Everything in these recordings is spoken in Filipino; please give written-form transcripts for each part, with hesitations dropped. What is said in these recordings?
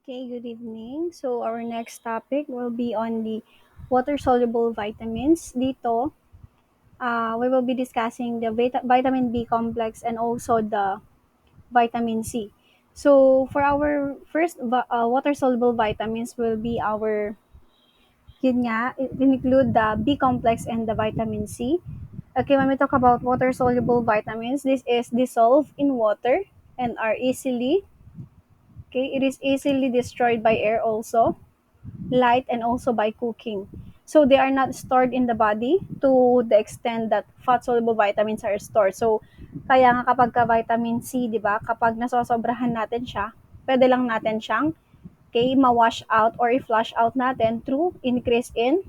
Okay, good evening. So our next topic will be on the water-soluble vitamins. Dito, we will be discussing the vitamin B complex and also the vitamin C. So for our first water-soluble vitamins will be yun nga, it include the B complex and the vitamin C. Okay, when we talk about water-soluble vitamins, this is dissolved in water and it is easily destroyed by air also, light, and also by cooking. So they are not stored in the body to the extent that fat-soluble vitamins are stored. So kaya nga kapag ka vitamin C, di ba, kapag nasosobrahan natin siya, pwede lang natin siyang ma-wash out or i-flush out natin through increase in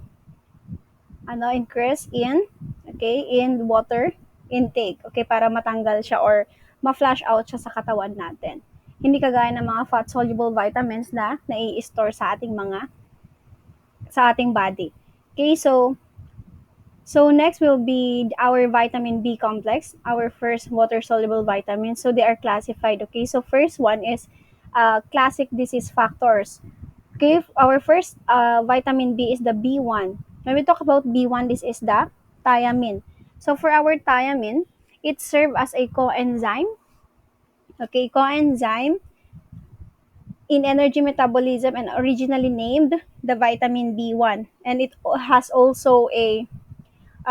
water intake, okay, para matanggal siya or ma-flush out siya sa katawan natin. Hindi kagaya ng mga fat-soluble vitamins na nai-store sa ating body. Okay, so next will be our vitamin B complex, our first water-soluble vitamin. So they are classified. Okay, so first one is classic disease factors. Okay, our first vitamin B is the B1. When we talk about B1, this is the thiamine. So for our thiamine, it serves as a coenzyme. Okay, coenzyme in energy metabolism and originally named the vitamin B1. And it has also a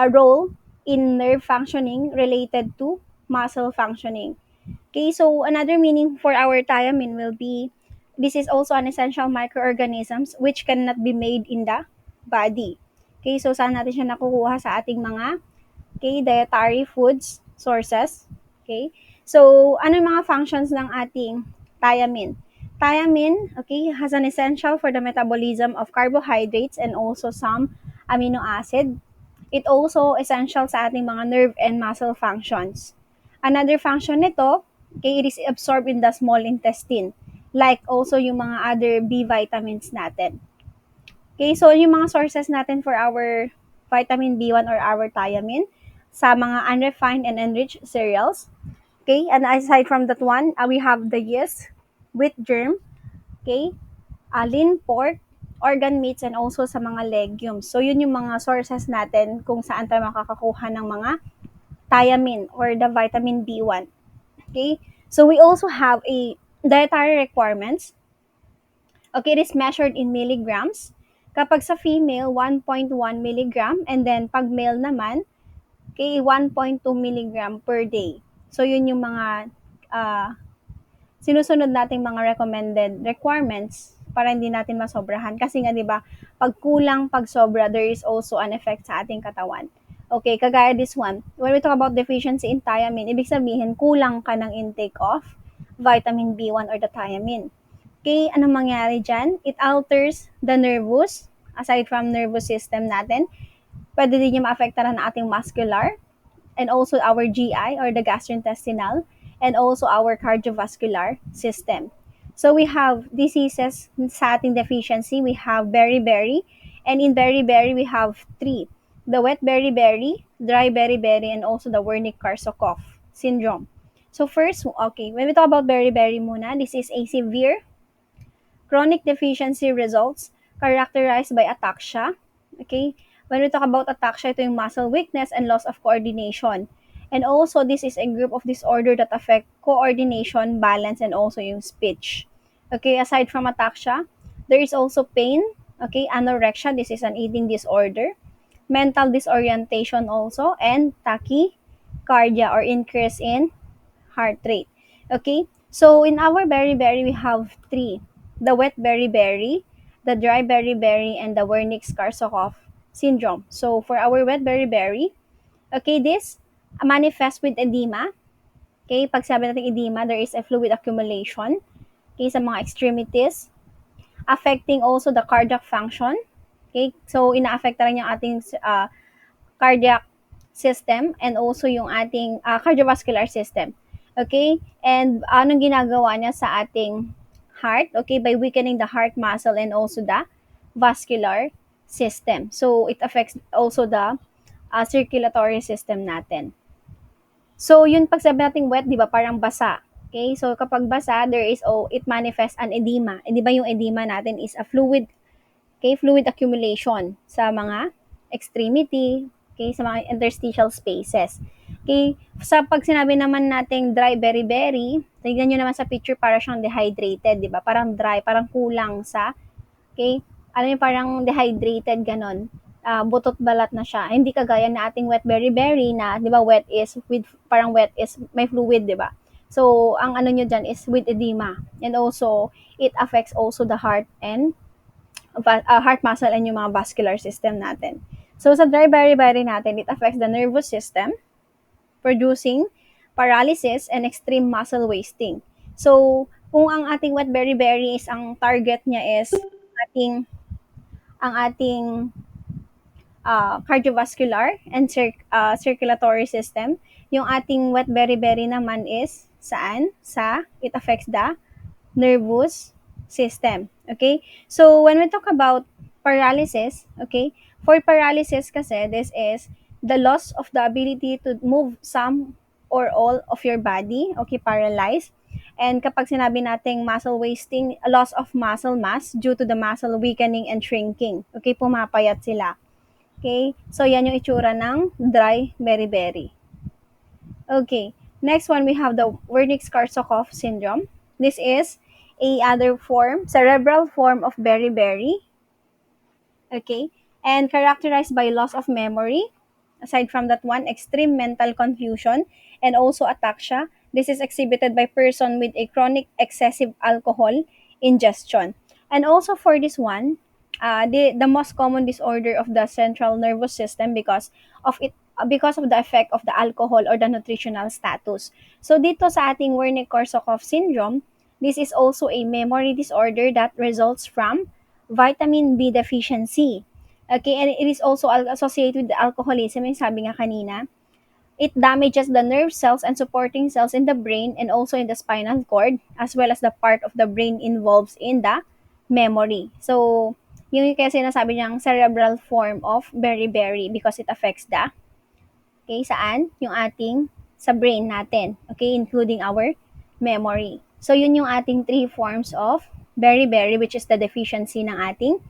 role in nerve functioning related to muscle functioning. Okay, so another meaning for our thiamine will be this is also an essential microorganisms which cannot be made in the body. Okay, so saan natin siya nakukuha sa ating mga dietary foods sources. Okay, so ano yung mga functions ng ating thiamine? Thiamine, okay, has an essential for the metabolism of carbohydrates and also some amino acid. It also essential sa ating mga nerve and muscle functions. Another function nito, okay, it is absorbed in the small intestine, like also yung mga other B vitamins natin. Okay, so yung mga sources natin for our vitamin B1 or our thiamine sa mga unrefined and enriched cereals. Okay, and aside from that one, we have the yeast, wheat germ, okay, lean pork, organ meats, and also sa mga legumes. So, yun yung mga sources natin kung saan tayo makakakuha ng mga thiamine or the vitamin B1. Okay? So, we also have a dietary requirements. Okay, it is measured in milligrams. Kapag sa female, 1.1 milligram. And then, pag male naman, okay, 1.2 milligram per day. So, yun yung mga sinusunod nating mga recommended requirements para hindi natin masobrahan. Kasi nga, di ba, pag kulang, pag sobra, there is also an effect sa ating katawan. Okay, kagaya this one. When we talk about deficiency in thiamine, ibig sabihin, kulang ka ng intake of vitamin B1 or the thiamine. Okay, anong mangyari dyan? It alters the nervous, aside from nervous system natin, pwede din yung maapektaran ng ating muscular, and also our GI or the gastrointestinal, and also our cardiovascular system. So we have diseases sa ating deficiency. We have beriberi, and in beriberi we have three. The wet beriberi, dry beriberi, and also the Wernicke-Korsakoff syndrome. So first, okay, when we talk about beriberi muna, this is a severe chronic deficiency results characterized by ataxia. Okay? When we talk about ataxia, ito yung muscle weakness and loss of coordination. And also, this is a group of disorder that affect coordination, balance, and also yung speech. Okay, aside from ataxia, there is also pain. Okay, anorexia, this is an eating disorder. Mental disorientation also, and tachycardia or increase in heart rate. Okay, so in our beriberi, we have three. The wet beriberi, the dry beriberi, and the Wernicke-Korsakoff syndrome. So for our wet beriberi, okay, this manifests with edema. Okay, pag sabi natin edema, there is a fluid accumulation, okay, sa mga extremities, affecting also the cardiac function. Okay, so ina-affect rin yung ating cardiac system and also yung ating cardiovascular system. Okay, and anong ginagawa niya sa ating heart? Okay, by weakening the heart muscle and also the vascular system. So it affects also the circulatory system natin. So, yun pag sabi natin wet, di ba, parang basa. Okay, so kapag basa, there is it manifests an edema. Eh, di ba yung edema natin is a fluid, okay, fluid accumulation sa mga extremity, okay, sa mga interstitial spaces. Okay, sa pag sinabi naman nating dry beriberi, tignan nyo naman sa picture para siyang dehydrated, di ba? Parang dry, parang kulang sa, okay, alam niyo parang dehydrated ganon. Butot balat na siya. Hindi kagaya na ating wet beriberi na, di ba, wet is with, parang wet is may fluid, di ba? So, ang ano nyo dyan is with edema. And also, it affects also the heart and heart muscle and yung mga vascular system natin. So, sa dry beriberi natin, it affects the nervous system, producing paralysis and extreme muscle wasting. So, kung ang ating wet beriberi is ang target niya is ating ang ating cardiovascular and circulatory system, yung ating wet beriberi naman is saan? It affects the nervous system. Okay? So, when we talk about paralysis, okay, for paralysis kasi, this is the loss of the ability to move some or all of your body, okay, paralyzed. And kapag sinabi nating muscle wasting, loss of muscle mass due to the muscle weakening and shrinking. Okay, pumapayat sila. Okay, so yan yung itsura ng dry beriberi. Okay. Next one, we have the Wernicke-Korsakoff syndrome. This is a other form, cerebral form of beriberi. Okay. And characterized by loss of memory. Aside from that one, extreme mental confusion and also ataxia. This is exhibited by person with a chronic excessive alcohol ingestion. And also for this one, the most common disorder of the central nervous system because of the effect of the alcohol or the nutritional status. So dito sa ating Wernicke-Korsakoff syndrome, this is also a memory disorder that results from vitamin B deficiency. Okay, and it is also associated with the alcoholism, yung sabi nga kanina. It damages the nerve cells and supporting cells in the brain and also in the spinal cord, as well as the part of the brain involved in the memory. So, yung kaya sinasabi niyang cerebral form of beriberi because it affects the, okay, saan? Yung ating, sa brain natin, okay, including our memory. So, yun yung ating three forms of beriberi, which is the deficiency ng ating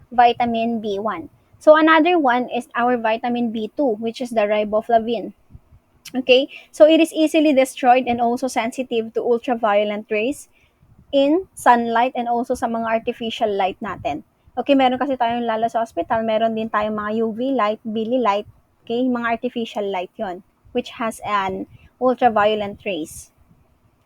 vitamin B1. So, another one is our vitamin B2, which is the riboflavin. Okay, so it is easily destroyed and also sensitive to ultraviolet rays in sunlight and also sa mga artificial light natin. Okay, meron kasi tayong lalo sa hospital, meron din tayong mga UV light, BL light, okay, mga artificial light yon, which has an ultraviolet rays.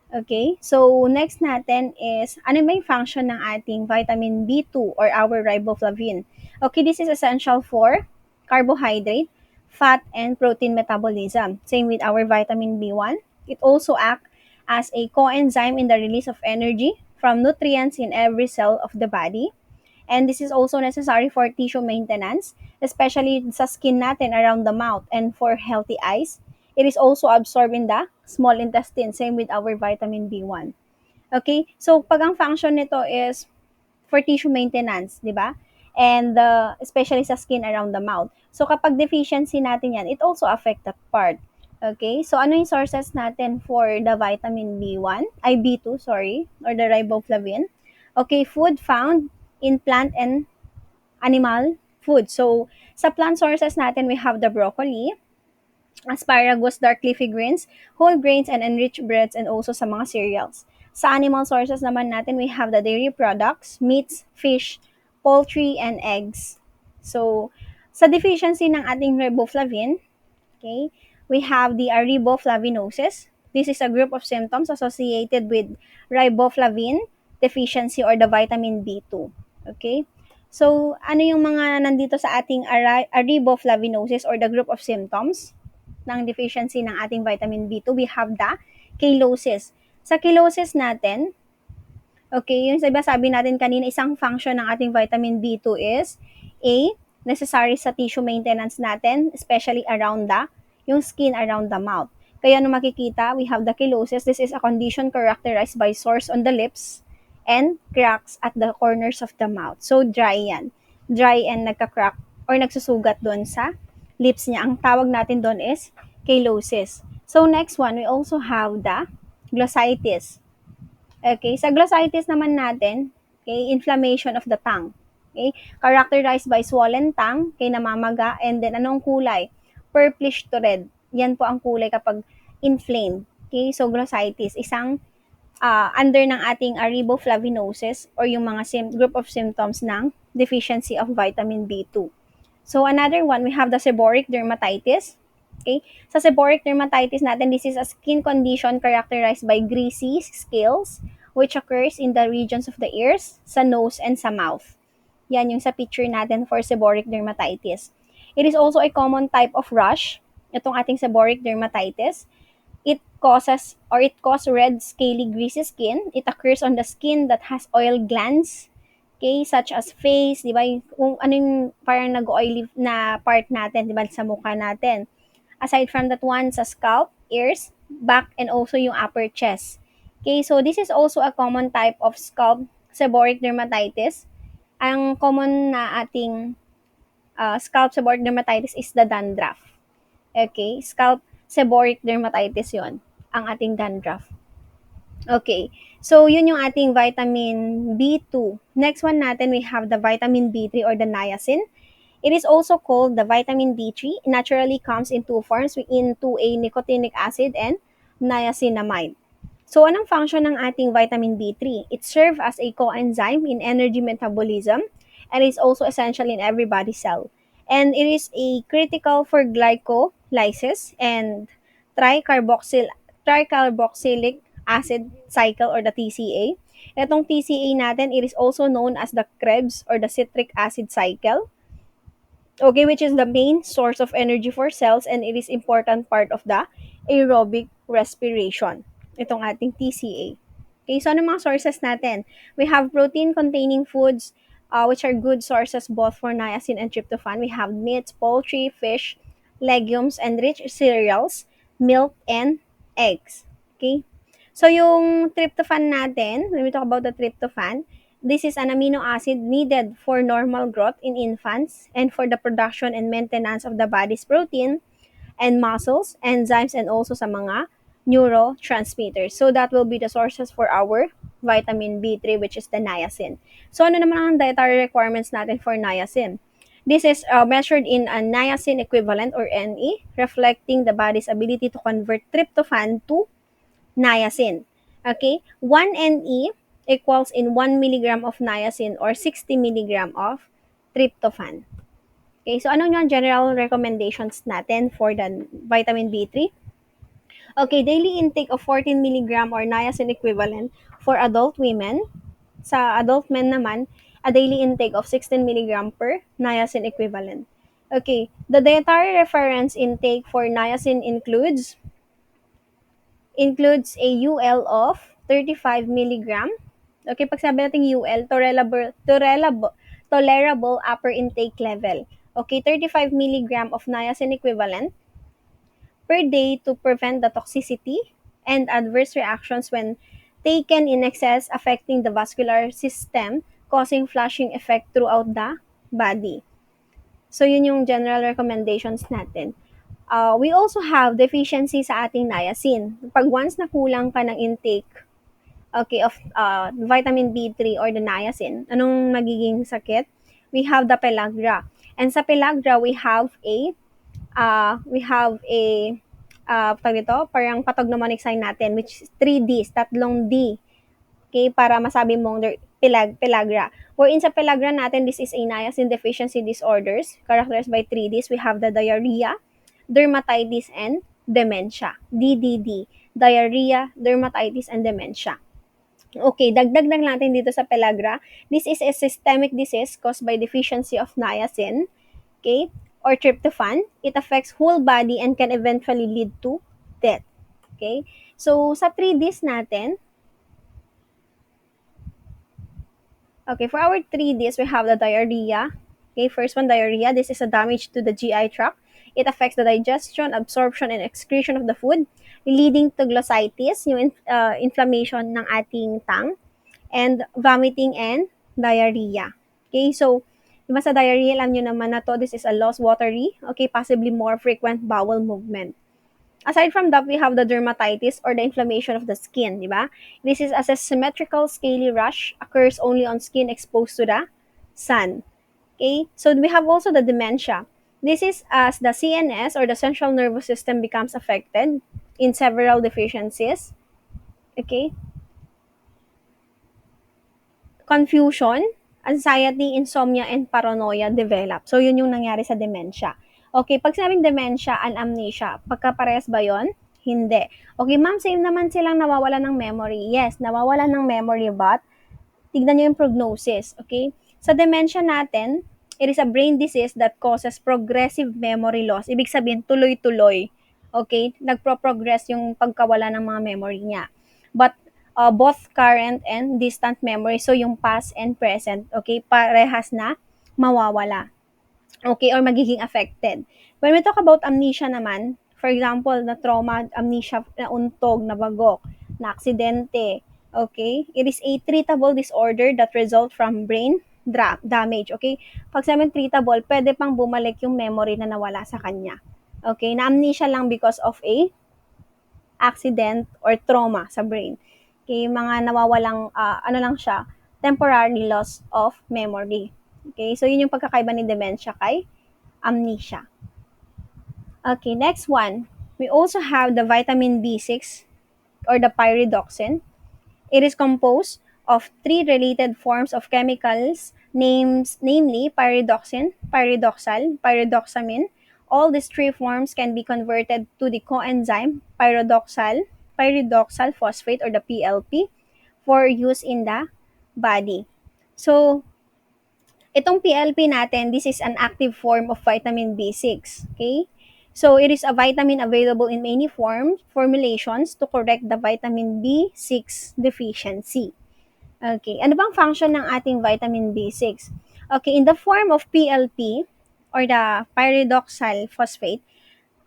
Okay, so next natin is ano may function ng ating vitamin B2 or our riboflavin. Okay, this is essential for carbohydrate, fat, and protein metabolism. Same with our vitamin B1. It also acts as a coenzyme in the release of energy from nutrients in every cell of the body. And this is also necessary for tissue maintenance, especially sa skin natin around the mouth and for healthy eyes. It is also absorbed in the small intestine, same with our vitamin B1. Okay? So, pag ang function nito is for tissue maintenance, di ba? And especially sa skin around the mouth. So, kapag deficiency natin yan, it also affect that part. Okay? So, ano yung sources natin for the vitamin B1? B2, sorry, or the riboflavin? Okay, food found in plant and animal food. So, sa plant sources natin, we have the broccoli, asparagus, dark leafy greens, whole grains, and enriched breads, and also sa mga cereals. Sa animal sources naman natin, we have the dairy products, meats, fish, poultry, and eggs. So, sa deficiency ng ating riboflavin, okay, we have the riboflavinosis. This is a group of symptoms associated with riboflavin deficiency or the vitamin B2. Okay? So, ano yung mga nandito sa ating riboflavinosis or the group of symptoms ng deficiency ng ating vitamin B2? We have the cheilosis. Sa cheilosis natin, okay, yung sabi natin kanina, isang function ng ating vitamin B2 is necessary sa tissue maintenance natin, especially around yung skin around the mouth. Kaya no makikita, we have the cheilosis. This is a condition characterized by sores on the lips and cracks at the corners of the mouth. So, dry yan. Dry and nagka-crack or nagsusugat doon sa lips niya. Ang tawag natin doon is cheilosis. So, next one, we also have the glossitis. Okay, sa glossitis naman natin, okay, inflammation of the tongue. Okay, characterized by swollen tongue, okay, namamaga, and then anong kulay? Purplish to red. Yan po ang kulay kapag inflamed. Okay, so glossitis, isang under ng ating riboflavinosis or yung mga group of symptoms ng deficiency of vitamin B2. So another one, we have the seborrheic dermatitis. Okay? Sa seborrheic dermatitis natin, this is a skin condition characterized by greasy scales which occurs in the regions of the ears, sa nose, and sa mouth. Yan yung sa picture natin for seborrheic dermatitis. It is also a common type of rash, itong ating seborrheic dermatitis. It causes red, scaly, greasy skin. It occurs on the skin that has oil glands, okay, such as face, di ba? Kung ano yung parang nag-oily na part natin, di ba, sa mukha natin. Aside from that one, sa scalp, ears, back, and also yung upper chest. Okay, so this is also a common type of scalp seborrheic dermatitis. Ang common na ating scalp seborrheic dermatitis is the dandruff. Okay, scalp seborrheic dermatitis yon ang ating dandruff. Okay, so yun yung ating vitamin B2. Next one natin, we have the vitamin B3 or the niacin. It is also called the vitamin B3. It naturally comes in two forms, in 2A nicotinic acid and niacinamide. So, anong function ng ating vitamin B3? It serves as a coenzyme in energy metabolism and is also essential in every body cell. And it is a critical for glycolysis and tricarboxyl tricarboxylic acid cycle or the TCA. Itong TCA natin, it is also known as the Krebs or the citric acid cycle. Okay, which is the main source of energy for cells and it is important part of the aerobic respiration. Itong ating TCA. Okay, so ano mga sources natin? We have protein-containing foods, which are good sources both for niacin and tryptophan. We have meats, poultry, fish, legumes, and rich cereals, milk, and eggs. Okay? So, yung tryptophan natin, when we talk about the tryptophan, this is an amino acid needed for normal growth in infants and for the production and maintenance of the body's protein and muscles, enzymes, and also sa mga neurotransmitters. So that will be the sources for our vitamin B3, which is the niacin. So ano naman ang dietary requirements natin for niacin? This is measured in a niacin equivalent or NE, reflecting the body's ability to convert tryptophan to niacin. Okay? 1 NE equals in 1 milligram of niacin or 60 milligram of tryptophan. Okay, so ano yung general recommendations natin for the vitamin B3? Okay, daily intake of 14 milligram or niacin equivalent for adult women. Sa adult men naman, a daily intake of 16 milligram per niacin equivalent. Okay, the dietary reference intake for niacin includes a UL of 35 milligram. Okay, pag sabi natin UL, tolerable upper intake level. Okay, 35 milligram of niacin equivalent per day to prevent the toxicity and adverse reactions when taken in excess, affecting the vascular system, causing flushing effect throughout the body. So, yun yung general recommendations natin. We also have deficiency sa ating niacin. Pag once na kulang ka ng intake, okay, of vitamin B3 or the niacin, anong magiging sakit? We have the pellagra. And sa pellagra, tawag dito, parang pathognomonic sign natin, which is 3Ds, tatlong D. Okay, para masabi mong pellagra. Wherein sa pellagra natin, this is a niacin deficiency disorders, characterized by 3Ds. We have the diarrhea, dermatitis, and dementia. DDD, diarrhea, dermatitis, and dementia. Okay, dagdag lang natin dito sa pellagra. This is a systemic disease caused by deficiency of niacin, okay, or tryptophan. It affects whole body and can eventually lead to death. Okay? So, sa 3Ds natin, okay, for our 3Ds, we have the diarrhea. Okay, first one, diarrhea. This is a damage to the GI tract. It affects the digestion, absorption, and excretion of the food, leading to glossitis, yung inflammation ng ating tongue, and vomiting and diarrhea. Okay, so, diba sa diarrhea, alam nyo naman na to, this is a lost watery, okay, possibly more frequent bowel movement. Aside from that, we have the dermatitis or the inflammation of the skin, di ba? This is as a symmetrical scaly rash occurs only on skin exposed to the sun. Okay? So we have also the dementia. This is as the CNS or the central nervous system becomes affected in several deficiencies. Okay? Confusion, anxiety, insomnia, and paranoia develop. So, yun yung nangyari sa dementia. Okay, pag sinabing dementia and amnesia, pagkaparehas ba yon? Hindi. Okay, ma'am, same naman silang nawawala ng memory. Yes, nawawala ng memory, but tignan nyo yung prognosis, okay? Sa dementia natin, it is a brain disease that causes progressive memory loss. Ibig sabihin, tuloy-tuloy. Okay? Nagpro-progress yung pagkawala ng mga memory niya. But both current and distant memory, so yung past and present, okay, parehas na mawawala. Okay, or magiging affected. When we talk about amnesia naman, for example, na trauma, amnesia, na untog, na bagok, na aksidente, okay, it is a treatable disorder that result from brain damage, okay? Pag sabihin treatable, pwede pang bumalik yung memory na nawala sa kanya. Okay, na amnesia lang because of a accident or trauma sa brain. Okay, mga nawawalang, ano lang siya, temporary loss of memory. Okay, so yun yung pagkakaiba ni dementia kay amnesia. Okay, next one. We also have the vitamin B6 or the pyridoxine. It is composed of three related forms of chemicals, namely pyridoxine, pyridoxal, pyridoxamine. All these three forms can be converted to the coenzyme pyridoxal phosphate or the PLP for use in the body. So, itong PLP natin, this is an active form of vitamin B6. Okay? So, it is a vitamin available in many formulations to correct the vitamin B6 deficiency. Okay. Ano bang function ng ating vitamin B6? Okay, in the form of PLP or the pyridoxal phosphate,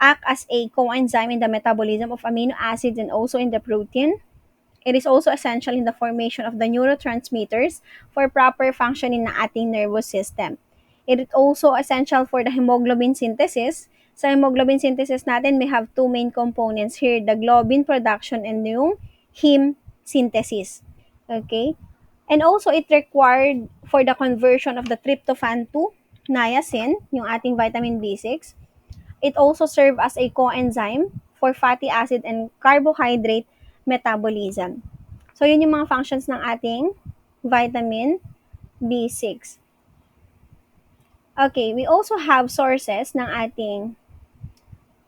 act as a coenzyme in the metabolism of amino acids and also in the protein. It is also essential in the formation of the neurotransmitters for proper functioning ng ating nervous system. It is also essential for the hemoglobin synthesis. Sa hemoglobin synthesis natin, we have two main components here, the globin production and yung heme synthesis. Okay? And also, it required for the conversion of the tryptophan to niacin, yung ating vitamin B6. It also serves as a coenzyme for fatty acid and carbohydrate metabolism. So, yun yung mga functions ng ating vitamin B6. Okay, we also have sources ng ating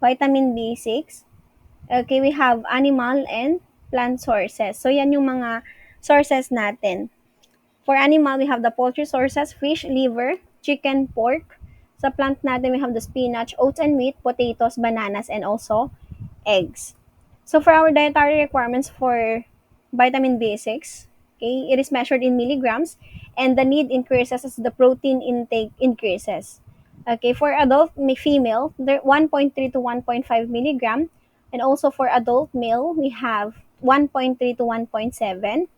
vitamin B6. Okay, we have animal and plant sources. So, yan yung mga sources natin. For animal, we have the poultry sources, fish, liver, chicken, pork. Sa plant natin, we have the spinach, oats and wheat, potatoes, bananas, and also eggs. So for our dietary requirements for vitamin B6, okay, it is measured in milligrams and the need increases as the protein intake increases. Okay, for adult female, 1.3 to 1.5 milligram, and also for adult male, we have 1.3 to 1.7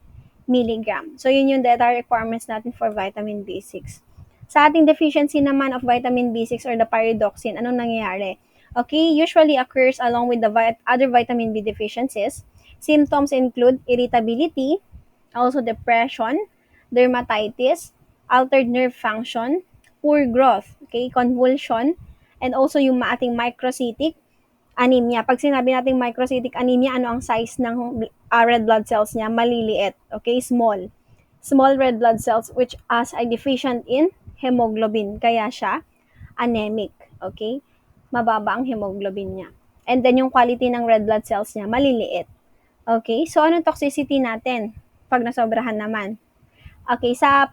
milligram. So, yun yung dietary requirements natin for vitamin B6. Sa ating deficiency naman of vitamin B6 or the pyridoxine, anong nangyayari? Okay, usually occurs along with the other vitamin B deficiencies. Symptoms include irritability, also depression, dermatitis, altered nerve function, poor growth, okay, convulsion, and also yung ating microcytic anemia. Pag sinabi nating microcytic anemia, ano ang size ng red blood cells niya? Maliliit. Okay? Small. Small red blood cells which as are deficient in hemoglobin. Kaya siya anemic. Okay? Mababa ang hemoglobin niya. And then yung quality ng red blood cells niya, maliliit. Okay? So, anong toxicity natin? Pag nasobrahan naman. Okay, sa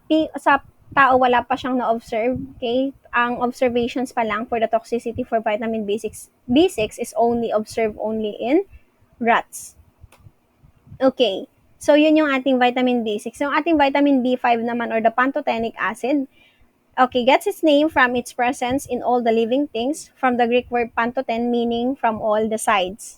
tao wala pa siyang na-observe, okay? Ang observations pa lang for the toxicity for vitamin B6 is only observed only in rats. Okay. So yun yung ating vitamin B6. Yung ating vitamin B5 naman or the pantothenic acid, okay, gets its name from its presence in all the living things from the Greek word pantothen meaning from all the sides.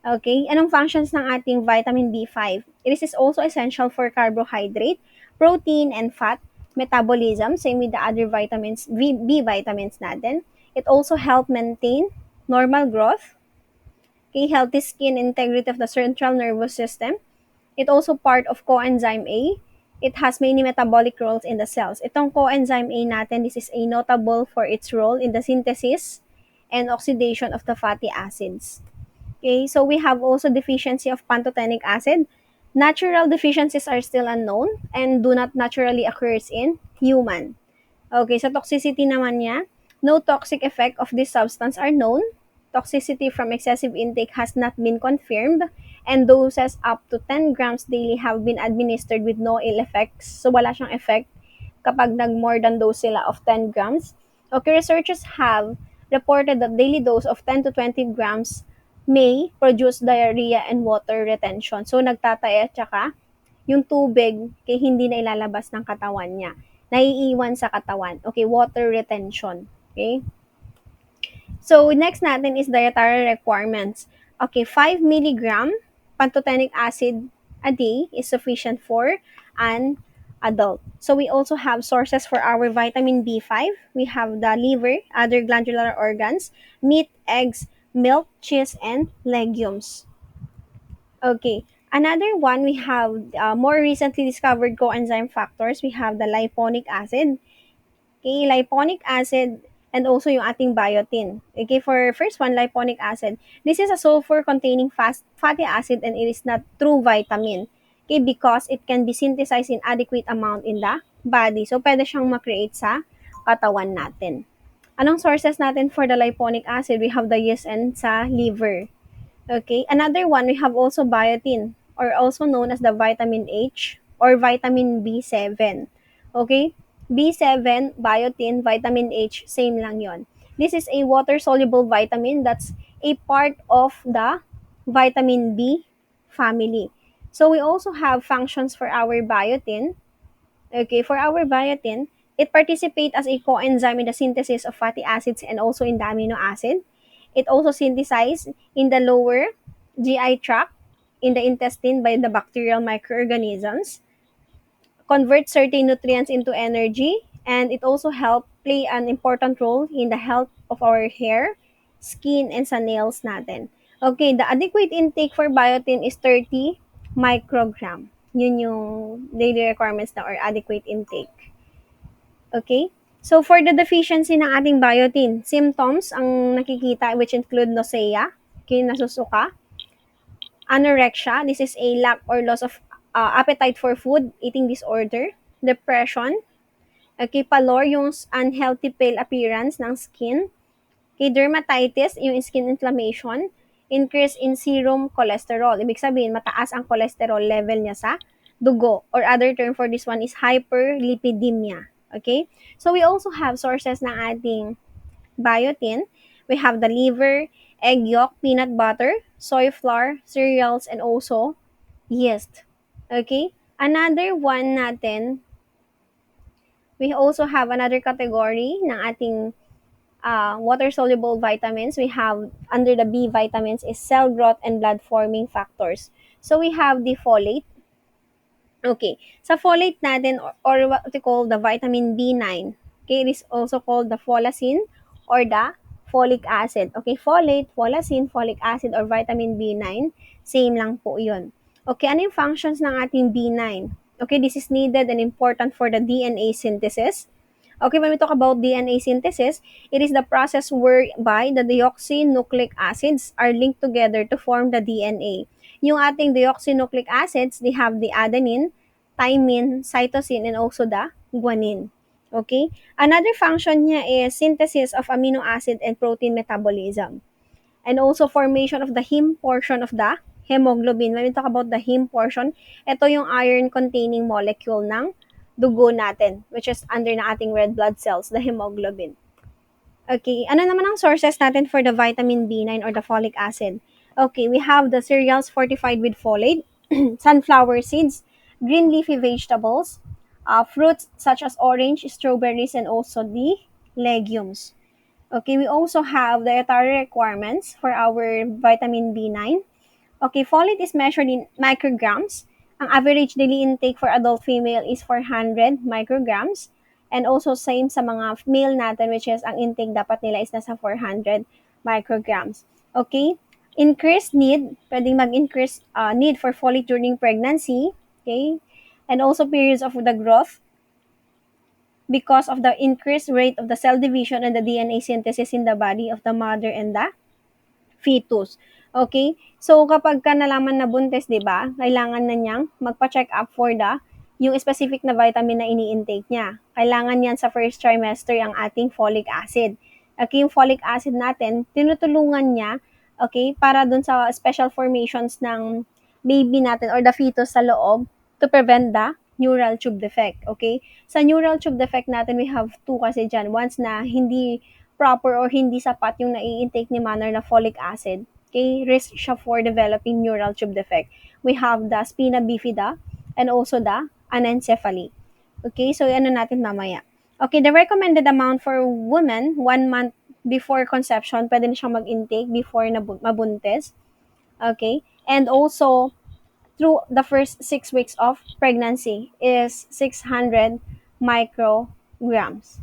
Okay, anong functions ng ating vitamin B5? It is also essential for carbohydrate, protein, and fat metabolism, same with the other vitamins, B vitamins natin. It also help maintain normal growth. Okay, healthy skin integrity of the central nervous system. It also part of coenzyme A. It has many metabolic roles in the cells. Itong coenzyme A natin, this is a notable for its role in the synthesis and oxidation of the fatty acids. Okay, so we have also deficiency of pantothenic acid. Natural deficiencies are still unknown and do not naturally occurs in human. Okay, sa toxicity naman niya, no toxic effect of this substance are known. Toxicity from excessive intake has not been confirmed, and doses up to 10 grams daily have been administered with no ill effects. So wala siyang effect kapag nag-more than dose sila of 10 grams. Okay, researchers have reported that daily dose of 10 to 20 grams may produce diarrhea and water retention. So nagtataya tsaka yung tubig kay hindi na ilalabas ng katawan niya. Naiiwan sa katawan. Okay, water retention. Okay? So, next natin is dietary requirements. Okay, 5 milligram pantothenic acid a day is sufficient for an adult. So, we also have sources for our vitamin B5. We have the liver, other glandular organs, meat, eggs, milk, cheese, and legumes. Okay. Another one, we have more recently discovered coenzyme factors. We have the liponic acid. Okay, liponic acid and also yung ating biotin. Okay, for first one, liponic acid. This is a sulfur-containing fatty acid and it is not true vitamin. Okay, because it can be synthesized in adequate amount in the body. So, pwede siyang makreate sa katawan natin. Anong sources natin for the liponic acid? We have the yeast and sa liver. Okay, another one, we have also biotin, or also known as the vitamin H or vitamin B7. Okay, B7, biotin, vitamin H, same lang yon. This is a water-soluble vitamin that's a part of the vitamin B family. So we also have functions for our biotin. Okay, for our biotin, it participates as a coenzyme in the synthesis of fatty acids and also in the amino acid. It also synthesized in the lower GI tract, in the intestine by the bacterial microorganisms, converts certain nutrients into energy, and it also help play an important role in the health of our hair, skin, and sa nails natin. Okay, the adequate intake for biotin is 30 microgram. Yun yung daily requirements na or adequate intake. Okay? So, for the deficiency ng ating biotin, symptoms ang nakikita which include nausea, okay, nasusuka, anorexia, this is a lack or loss of appetite for food, eating disorder, depression, okay, pallor, yung unhealthy pale appearance ng skin, okay, dermatitis, yung skin inflammation, increase in serum cholesterol. Ibig sabihin, mataas ang cholesterol level niya sa dugo. Or other term for this one is hyperlipidemia. Okay? So, we also have sources ng ating biotin. We have the liver, egg yolk, peanut butter, soy flour, cereals, and also yeast. Okay? Another one natin, we also have another category ng ating water-soluble vitamins. We have, under the B vitamins, is cell growth and blood-forming factors. So, we have the folate. Okay. Sa folate natin, or what we call the vitamin B9. Okay, it is also called the folacin or the folic acid. Okay, folate, folacin, folic acid, or vitamin B9, same lang po yun. Okay, ano yung functions ng ating B9? Okay, this is needed and important for the DNA synthesis. Okay, when we talk about DNA synthesis, it is the process whereby the deoxynucleic acids are linked together to form the DNA. Yung ating deoxynucleic acids, they have the adenine, thymine, cytosine, and also the guanine. Okay? Another function niya is synthesis of amino acid and protein metabolism. And also formation of the heme portion of the hemoglobin. When we talk about the heme portion, ito yung iron-containing molecule ng dugo natin, which is under na ating red blood cells, the hemoglobin. Okay, ano naman ang sources natin for the vitamin B9 or the folic acid? Okay, we have the cereals fortified with folate, sunflower seeds, green leafy vegetables, fruits such as orange, strawberries, and also the legumes. Okay, we also have dietary requirements for our vitamin B9. Okay, folate is measured in micrograms. Ang average daily intake for adult female is 400 micrograms. And also same sa mga male natin, which is ang intake dapat nila is nasa 400 micrograms. Okay? Increased need, pwedeng mag-increase need for folate during pregnancy, okay? And also periods of the growth because of the increased rate of the cell division and the DNA synthesis in the body of the mother and the fetus. Okay? So, kapag ka nalaman na buntis, di ba, kailangan na niyang magpa-check up for yung specific na vitamin na ini-intake niya. Kailangan yan sa first trimester ang ating folic acid. Okay, yung folic acid natin, tinutulungan niya, okay, para dun sa special formations ng baby natin or the fetus sa loob to prevent the neural tube defect. Okay? Sa neural tube defect natin, we have two kasi dyan. Once na hindi proper or hindi sapat yung nai-intake ni mother na folic acid, okay, risk siya for developing neural tube defect. We have the spina bifida and also the anencephaly. Okay, so ano natin mamaya. Okay, the recommended amount for women, 1 month before conception, pwede na siyang mag-intake before mabuntis. Okay, and also, through the first 6 weeks of pregnancy is 600 micrograms.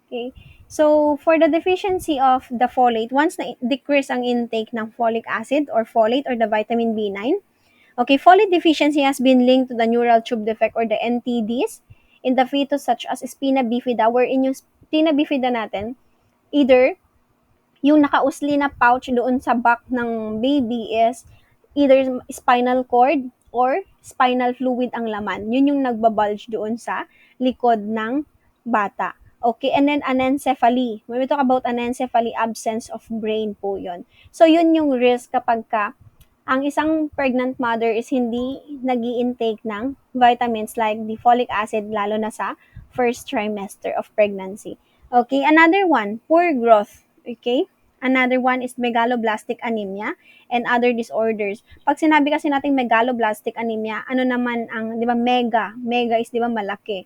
Okay. So, for the deficiency of the folate, once na decrease ang intake ng folic acid or folate or the vitamin B9, okay, folate deficiency has been linked to the neural tube defect or the NTDs in the fetus such as spina bifida, wherein yung spina bifida natin, either yung nakausli na pouch doon sa back ng baby is either spinal cord or spinal fluid ang laman. Yun yung nagbabulge doon sa likod ng bata. Okay, and then anencephaly. When we talk about anencephaly, absence of brain po yun. So, yun yung risk kapag ang isang pregnant mother is hindi nag intake ng vitamins like the folic acid, lalo na sa first trimester of pregnancy. Okay, another one, poor growth. Okay, another one is megaloblastic anemia and other disorders. Pag sinabi kasi natin megaloblastic anemia, ano naman ang, di ba, mega? Mega is, di ba, malaki.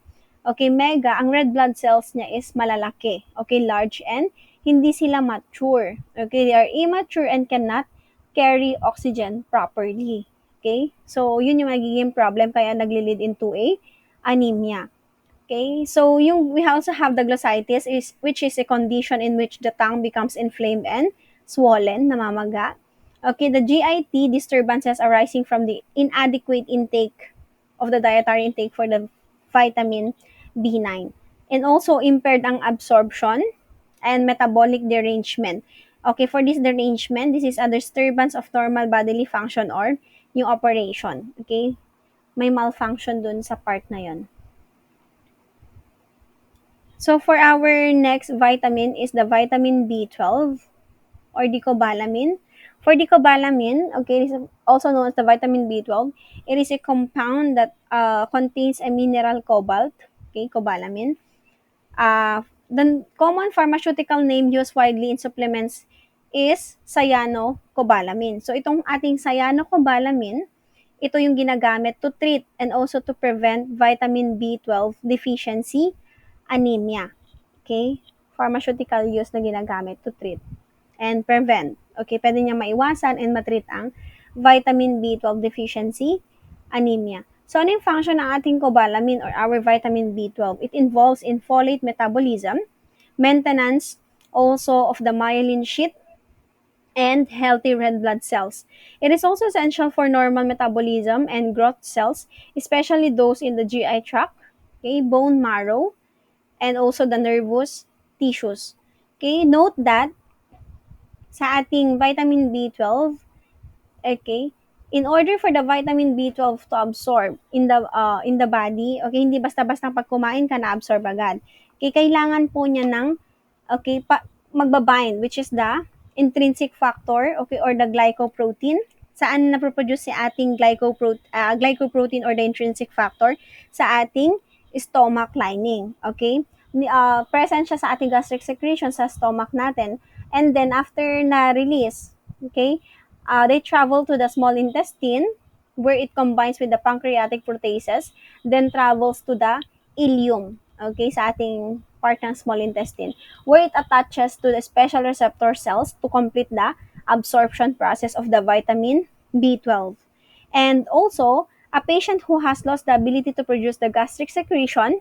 Okay, mega, ang red blood cells niya is malalaki. Okay, large and hindi sila mature. Okay, they are immature and cannot carry oxygen properly. Okay? So, yun yung magiging problem kaya nagli-lead into a anemia. Okay? So, we also have the glossitis which is a condition in which the tongue becomes inflamed and swollen, namamaga. Okay, the GIT disturbances arising from the inadequate intake of the dietary intake for the vitamin B9. And also impaired ang absorption and metabolic derangement. Okay, for this derangement, this is a disturbance of normal bodily function or yung operation. Okay? May malfunction dun sa part na yon. So, for our next vitamin is the vitamin B12 or dicobalamin. For dicobalamin, okay, it is also known as the vitamin B12. It is a compound that contains a mineral cobalt, okay, cobalamin. The common pharmaceutical name used widely in supplements is cyanocobalamin. So, itong ating cyanocobalamin, ito yung ginagamit to treat and also to prevent vitamin B12 deficiency anemia. Okay? Pharmaceutical use na ginagamit to treat and prevent. Okay, pwede niya maiwasan and matreat ang vitamin B12 deficiency anemia. So, ano yung function ng ating cobalamin or our vitamin B12? It involves in folate metabolism, maintenance also of the myelin sheath, and healthy red blood cells. It is also essential for normal metabolism and growth cells, especially those in the GI tract, okay, bone marrow, and also the nervous tissues. Okay, note that sa ating vitamin B12, okay, in order for the vitamin B12 to absorb in the body, okay, hindi basta-basta pag kumain ka na-absorb agad. Okay, kailangan po niya ng, okay, magbabind, which is the intrinsic factor, okay, or the glycoprotein. Saan naproproduce si ating glycoprotein or the intrinsic factor? Sa ating stomach lining, okay? Present siya sa ating gastric secretion sa stomach natin. And then, after na-release, okay, they travel to the small intestine where it combines with the pancreatic proteases, then travels to the ileum, okay, sa ating part ng small intestine, where it attaches to the special receptor cells to complete the absorption process of the vitamin B12. And also, a patient who has lost the ability to produce the gastric secretion,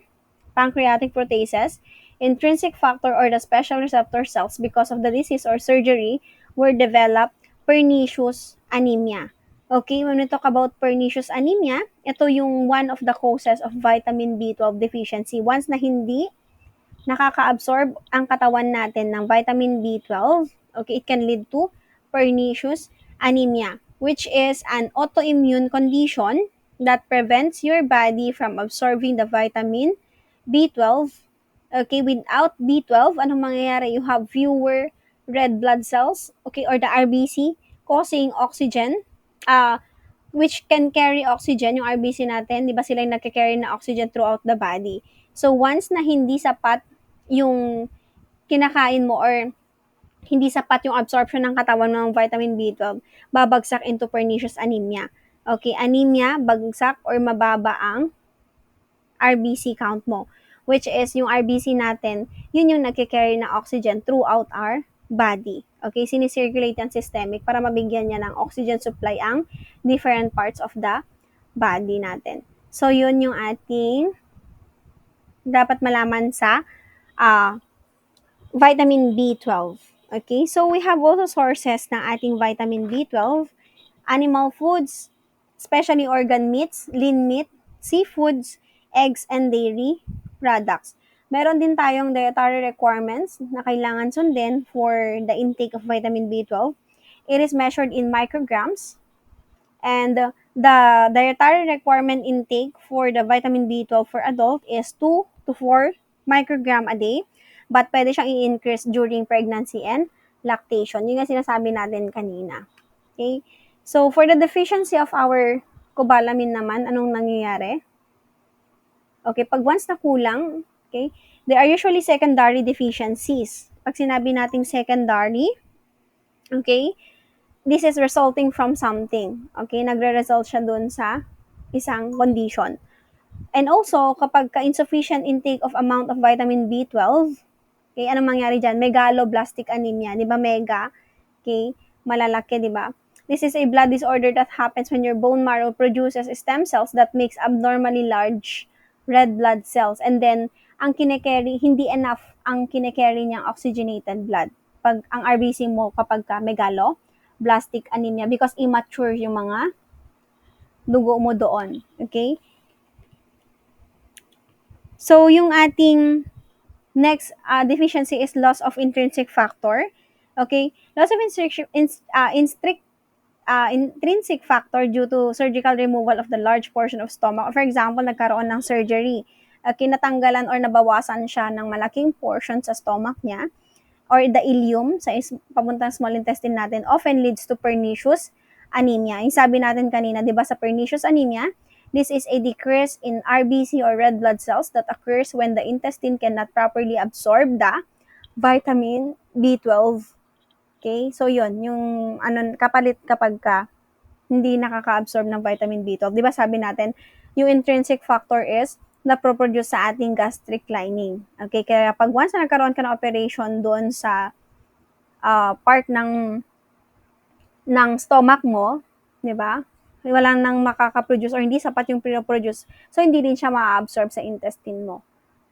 pancreatic proteases, intrinsic factor, or the special receptor cells because of the disease or surgery were developed pernicious anemia. Okay, when we talk about pernicious anemia, ito yung one of the causes of vitamin B12 deficiency. Once na hindi nakaka-absorb ang katawan natin ng vitamin B12, okay, it can lead to pernicious anemia, which is an autoimmune condition that prevents your body from absorbing the vitamin B12. Okay, without B12, anong mangyayari? You have fewer red blood cells, okay, or the RBC, causing oxygen, uh, which can carry oxygen, yung RBC natin, di ba sila yung nagka-carry na oxygen throughout the body. So, once na hindi sapat yung kinakain mo or hindi sapat yung absorption ng katawan ng vitamin B12, babagsak into pernicious anemia. Okay, anemia, bagsak or mababa ang RBC count mo. Which is yung RBC natin, yun yung nagkikarry na oxygen throughout our body. Okay, sinicirculate yan systemic para mabigyan niya ng oxygen supply ang different parts of the body natin. So, yun yung ating dapat malaman sa uh, vitamin B12. Okay, so we have also sources ng ating vitamin B12, animal foods, especially organ meats, lean meat, seafoods, eggs, and dairy products. Meron din tayong dietary requirements na kailangan sundin for the intake of vitamin B12. It is measured in micrograms, and the dietary requirement intake for the vitamin B12 for adult is 2 to 4 microgram a day, but pwede siyang i-increase during pregnancy and lactation. Yun nga sinasabi natin kanina. Okay? So, for the deficiency of our cobalamin naman, anong nangyayari? Okay, pag once na kulang, okay, there are usually secondary deficiencies. Pag sinabi nating secondary, okay, this is resulting from something. Okay, nagre-result siya dun sa isang condition. And also, kapag ka-insufficient intake of amount of vitamin B12, okay, anong mangyari dyan? Megaloblastic anemia. Di ba mega? Okay, malalaki, di ba? This is a blood disorder that happens when your bone marrow produces stem cells that makes abnormally large red blood cells. And then, ang kine-carry, hindi enough ang kine-carry niyang oxygenated blood. Pag ang RBC mo kapag ka megaloblastic anemia because immature yung mga dugo mo doon. Okay? So, yung ating next deficiency is loss of intrinsic factor. Okay? Loss of intrinsic factor due to surgical removal of the large portion of stomach. For example, nagkaroon ng surgery. Kinatanggalan or nabawasan siya ng malaking portion sa stomach niya or the ileum sa papuntang small intestine natin often leads to pernicious anemia. Yung sabi natin kanina, di ba sa pernicious anemia, this is a decrease in RBC or red blood cells that occurs when the intestine cannot properly absorb the vitamin B12. Okay? So, yun, yung kapalit kapag ka hindi nakaka-absorb ng vitamin B12. Di ba sabi natin, yung intrinsic factor is na-produce sa ating gastric lining. Okay? Kaya pag once na nagkaroon ka ng operation doon sa part ng stomach mo, di ba? Wala nang makaka-produce or hindi sapat yung pinoproduce. So, hindi din siya ma-absorb sa intestine mo.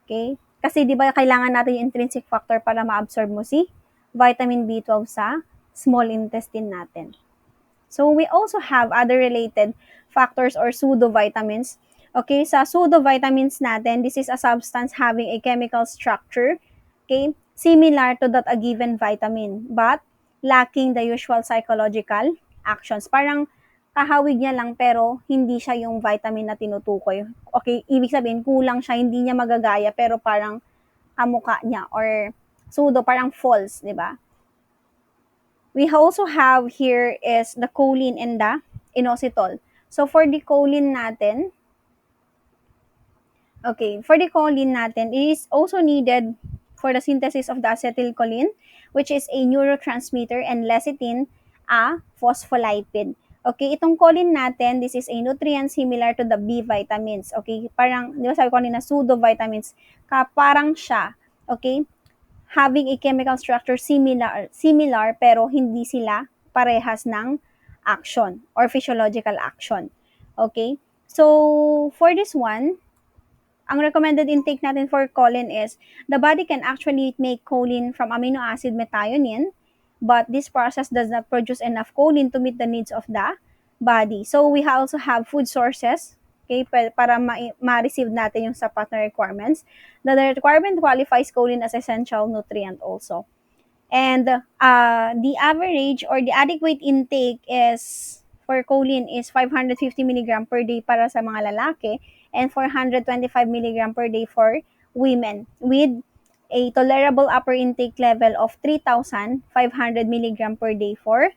Okay? Kasi di ba kailangan natin yung intrinsic factor para ma-absorb mo si vitamin B12 sa small intestine natin. So, we also have other related factors or pseudovitamins. Okay, sa pseudovitamins natin, this is a substance having a chemical structure, okay, similar to that a given vitamin, but lacking the usual psychological actions. Parang kahawig niya lang pero hindi siya yung vitamin na tinutukoy. Okay, ibig sabihin kulang siya, hindi niya magagaya pero parang kamukha niya or pseudo, parang false, di ba? We also have here is the choline and the inositol. So, for the choline natin, it is also needed for the synthesis of the acetylcholine, which is a neurotransmitter, and lecithin, a phospholipid. Okay, itong choline natin, this is a nutrient similar to the B vitamins. Okay, parang, di ba sabi ko kanina, pseudo vitamins, parang siya. Okay, having a chemical structure similar pero hindi sila parehas ng action or physiological action. Okay? So, for this one, ang recommended intake natin for choline is the body can actually make choline from amino acid methionine but this process does not produce enough choline to meet the needs of the body. So we also have food sources, okay, para ma-receive natin yung sapat na requirements. The requirement qualifies choline as essential nutrient also. And the average or the adequate intake is for choline is 550 milligram per day para sa mga lalaki and 425 milligram per day for women with a tolerable upper intake level of 3,500 milligram per day for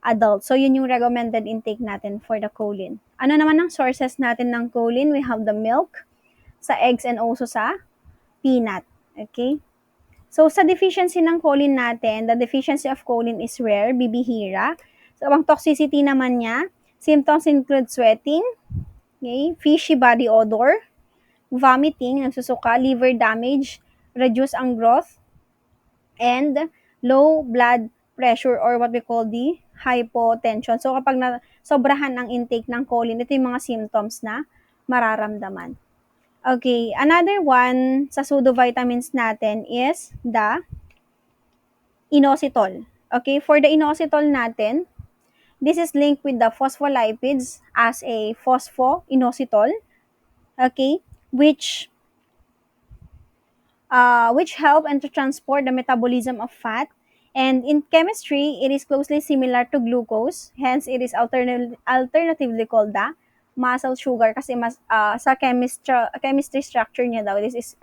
adults. So, yun yung recommended intake natin for the choline. Ano naman ang sources natin ng choline? We have the milk, sa eggs, and also sa peanut. Okay? So, sa deficiency ng choline natin, the deficiency of choline is rare, bibihira. So, ang toxicity naman niya, symptoms include sweating, okay, fishy body odor, vomiting, nagsusuka, liver damage, reduce ang growth, and low blood pressure or what we call the hypotension. So, kapag sobrahan ang intake ng choline, ito yung mga symptoms na mararamdaman. Okay, another one sa pseudovitamins natin is the inositol. Okay, for the inositol natin, this is linked with the phospholipids as a phosphoinositol, okay, which help and to transport the metabolism of fat. And in chemistry, it is closely similar to glucose. Hence, it is alternatively called the muscle sugar kasi sa chemistry structure niya daw, this is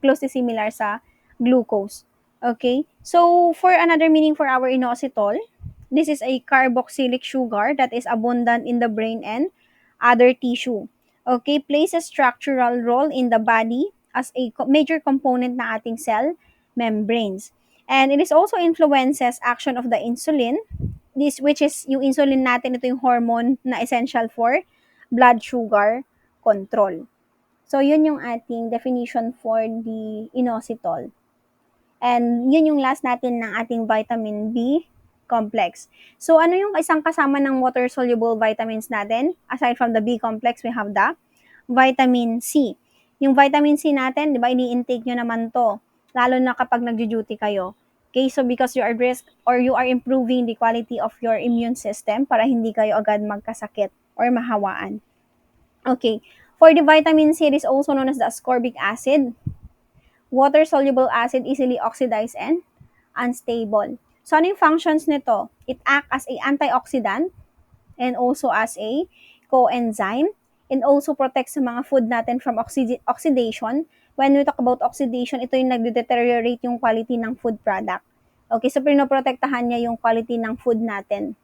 closely similar sa glucose. Okay? So, for another meaning for our inositol, this is a carboxylic sugar that is abundant in the brain and other tissue. Okay, plays a structural role in the body as a major component ng ating cell membranes. And it is also influences action of the insulin, this which is yung insulin natin, ito yung hormone na essential for blood sugar control. So, yun yung ating definition for the inositol. And yun yung last natin ng ating vitamin B complex. So, ano yung isang kasama ng water-soluble vitamins natin? Aside from the B complex, we have the vitamin C. Yung vitamin C natin, di ba, ini-intake nyo naman to. Lalo na kapag nag-duty kayo. Okay, so because you are risk or you are improving the quality of your immune system para hindi kayo agad magkasakit or mahawaan. Okay, for the vitamin C, it is also known as the ascorbic acid. Water-soluble acid, easily oxidized and unstable. So, ano yung functions nito? It acts as a antioxidant and also as a coenzyme and also protects sa mga food natin from oxidation. When we talk about oxidation, ito yung nagde-deteriorate yung quality ng food product. Okay, so pinoprotektahan niya yung quality ng food natin.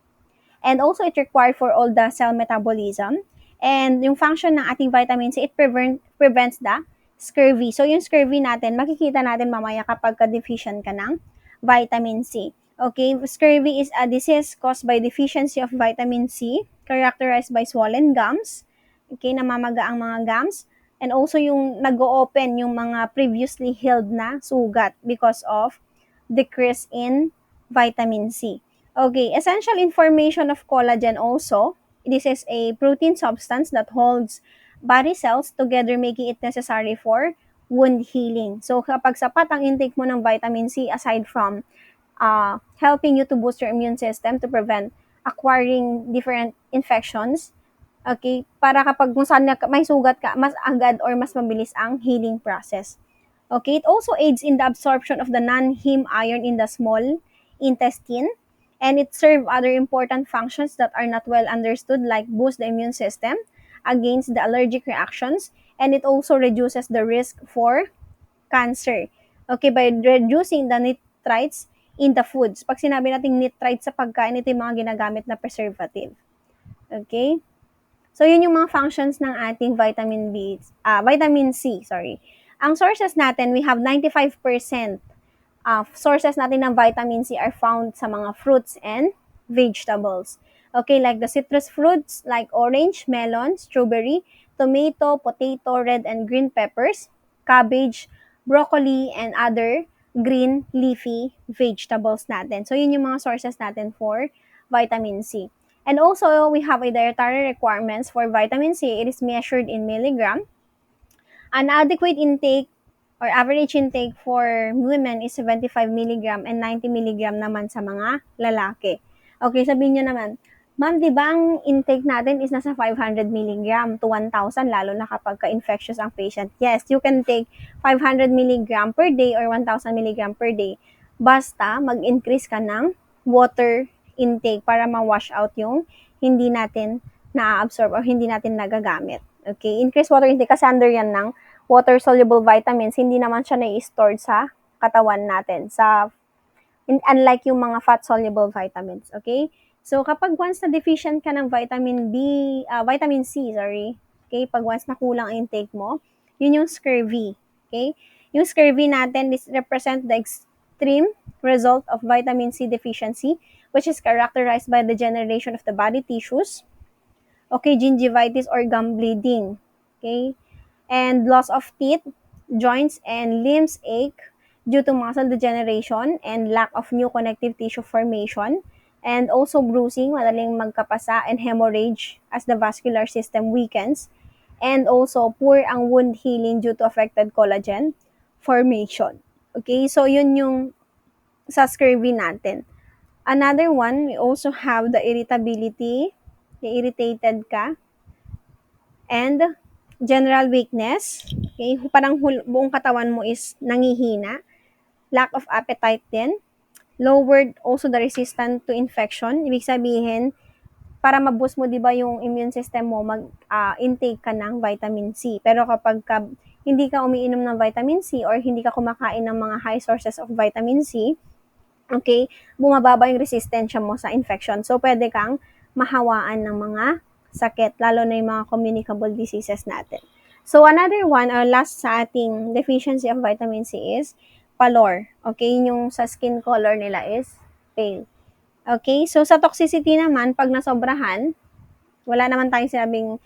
And also, it required for all the cell metabolism. And yung function ng ating vitamin C, it prevents the scurvy. So, yung scurvy natin, makikita natin mamaya kapag ka-deficient ka ng vitamin C. Okay, scurvy is a disease caused by deficiency of vitamin C, characterized by swollen gums. Okay, namamaga ang mga gums. And also, yung nag-o-open yung mga previously healed na sugat because of decrease in vitamin C. Okay, essential information of collagen also. This is a protein substance that holds body cells together, making it necessary for wound healing. So, kapag sapat ang intake mo ng vitamin C, aside from helping you to boost your immune system to prevent acquiring different infections, okay, para kapag kung saan may sugat ka, mas agad or mas mabilis ang healing process. Okay, it also aids in the absorption of the non-heme iron in the small intestine, and it serves other important functions that are not well understood, like boost the immune system against the allergic reactions, and it also reduces the risk for cancer. Okay, by reducing the nitrites in the foods. Pag sinabi natin nitrites sa pagkain, ito yung mga ginagamit na preservative. Okay? So, yun yung mga functions ng ating vitamin C, sorry. Ang sources natin, we have 95% sources natin ng vitamin C are found sa mga fruits and vegetables. Okay, like the citrus fruits like orange, melon, strawberry, tomato, potato, red and green peppers, cabbage, broccoli, and other green leafy vegetables natin. So, yun yung mga sources natin for vitamin C. And also, we have a dietary requirements for vitamin C. It is measured in milligram. An adequate intake or average intake for women is 75 milligram and 90 milligram naman sa mga lalaki. Okay, sabihin nyo naman, ma'am, di ba ang intake natin is nasa 500 milligram to 1,000 lalo na kapag ka-infectious ang patient? Yes, you can take 500 milligram per day or 1,000 milligram per day. Basta mag-increase ka ng water intake para ma-wash out yung hindi natin na-absorb or hindi natin nagagamit. Okay, increase water intake kasi under yan ng water-soluble vitamins, hindi naman siya na-stored sa katawan natin. Unlike yung mga fat-soluble vitamins, okay? So, kapag once na deficient ka ng vitamin C, sorry, okay, pag once na kulang ang intake mo, yun yung scurvy, okay? Yung scurvy natin is represent the extreme result of vitamin C deficiency, which is characterized by the degeneration of the body tissues, okay, gingivitis or gum bleeding, okay? And loss of teeth, joints, and limbs ache due to muscle degeneration and lack of new connective tissue formation, and also bruising, madaling magkapasa, and hemorrhage as the vascular system weakens, and also poor ang wound healing due to affected collagen formation. Okay, so yun yung sa scurvy natin. Another one, we also have the irritability, irritated ka, and general weakness. Okay? Parang buong katawan mo is nangihina. Lack of appetite din. Lowered also the resistance to infection. Ibig sabihin, para ma-boost mo 'di ba yung immune system mo, intake ka ng vitamin C. Pero kapag hindi ka umiinom ng vitamin C or hindi ka kumakain ng mga high sources of vitamin C, okay, bumababa yung resistensya mo sa infection. So, pwede kang mahawaan ng mga sakit, lalo na yung mga communicable diseases natin. So, another one, or last sa ating deficiency of vitamin C is pallor. Okay, yung sa skin color nila is pale. Okay, so sa toxicity naman, pag nasobrahan, wala naman tayong sinabing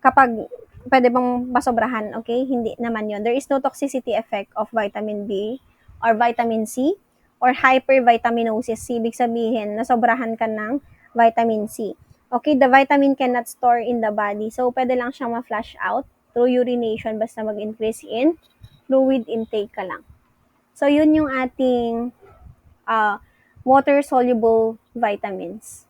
kapag pwede bang masobrahan, okay? Hindi naman yon. There is no toxicity effect of vitamin B or vitamin C or hypervitaminosis. Ibig sabihin, nasobrahan ka ng vitamin C. Okay, the vitamin cannot store in the body. So, pwede lang siyang ma-flush out through urination basta mag-increase in fluid intake ka lang. So, yun yung ating water-soluble vitamins.